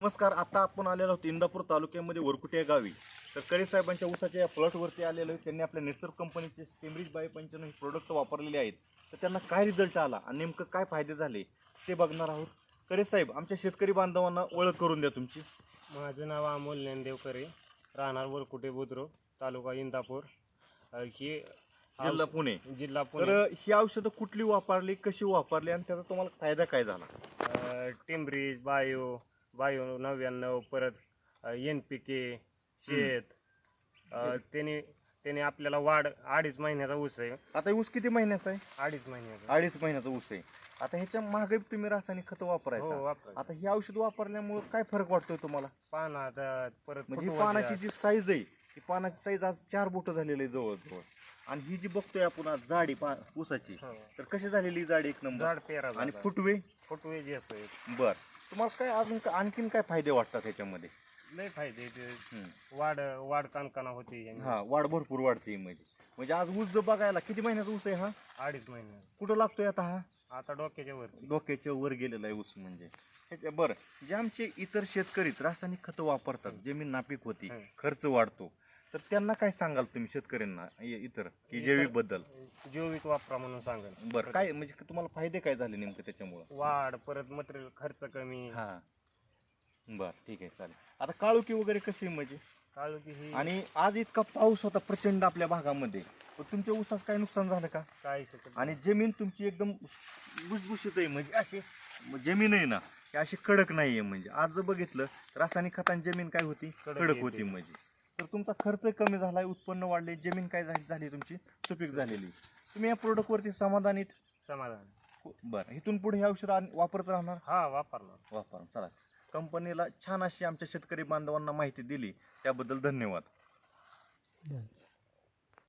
नमस्कार. आता आपण आलेलो आहोत इंदापूर तालुक्यामध्ये वरकुटे या गावी. तर करे साहेबांच्या ऊसाच्या या प्लॉटवरती आलेलो आहे. त्यांनी आपल्या निसर्ग कंपनीचे स्टेमरीज बायोपंचाणू हे प्रोडक्ट वापरलेले आहेत. तर त्यांना काय रिझल्ट आला आणि नेमकं काय फायदे झाले ते बघणार आहोत. करे साहेब, आमच्या शेतकरी बांधवांना ओळख करून द्या तुमची. माझं नाव अमोल ज्ञानदेव करे, राहणार वरकुटे बुद्रुक, तालुका इंदापूर, ही जिल्हा पुणे. जिल्हा तर पुणे. ही औषधं कुठली वापरली, कशी वापरली आणि त्याचा तुम्हाला फायदा काय झाला? टिंब्रीज बायो 99, परत NPK शेत. त्याने आपल्याला वाढ 2.5 महिन्याचा ऊस आहे. आता ऊस किती महिन्याचा आहे? 2.5 महिन्याचा. 2.5 महिन्याचा ऊस आहे. आता ह्याच्या मागे तुम्ही रासायनिक खतं हो, वापरायचं. वापर. आता ही औषध वापरल्यामुळे काय फरक वाटतोय तुम्हाला? पाना परत म्हणजे फुटवा पानाची द्या. जी साईज आहे ती पानाची साईज आज 4 बोट झालेली आहे जवळजवळ. आणि ही जी बघतोय आपण आज जाडी ऊसाची, हो. तर कशी झालेली जाडी एक नंबर. झाड पेरा आणि झाला. फुटवे जे असं आहे. बर, तुम्हाला काय अजून आणखीन काय फायदे वाटतात ह्याच्यामध्ये? लय फायदे ते. हम्म. वाढ कानकाना होती यांनी. हा, वाढ भरपूर वाढते म्हणजे आज ऊस जो बघायला किती महिन्याचा ऊस आहे हा? 2.5 महिने. कुठं लागतोय आता हा? आता डोक्याच्या वरती. डोक्याच्या वर गेलेला आहे ऊस म्हणजे. बरं, जे आमचे इतर शेतकरी रासायनिक खतं वापरतात, जमीन नापीक होती, खर्च वाढतो, तर त्यांना काय सांगाल तुम्ही शेतकऱ्यांना इतर की जैविक बद्दल? जैविक वापरा म्हणून सांगाल. बरं, काय म्हणजे तुम्हाला फायदे काय झाले नेमकं त्याच्यामुळं? वाढ, परत मटेरियल खर्च कमी. हा, बरं, ठीक आहे, चालेल. आता काळुकी वगैरे कशी आहे म्हणजे? काळुकी ही आणि आज इतका पाऊस होता प्रचंड आपल्या भागामध्ये, पण तुमच्या ऊसात काय नुकसान झालं का? काय शकत. आणि जमीन तुमची एकदम भुसभुशीत आहे, म्हणजे अशी जमीन आहे ना, ही अशी कडक नाही आहे. म्हणजे आज जर बघितलं रासायनिक खतांची जमीन काय होती? कडक होती. म्हणजे तर तुमचा खर्च कमी झालाय, उत्पन्न वाढले, जमीन काय झाली तुमची? सुपीक झालेली. तुम्ही या प्रोडक्टवरती समाधानीत? समाधान. बरं, इथून पुढे हे औषध वापरत राहणार? हा, वापरणार. वापरा. चला, कंपनीला छान अशी आमच्या शेतकरी बांधवांना माहिती दिली त्याबद्दल धन्यवाद.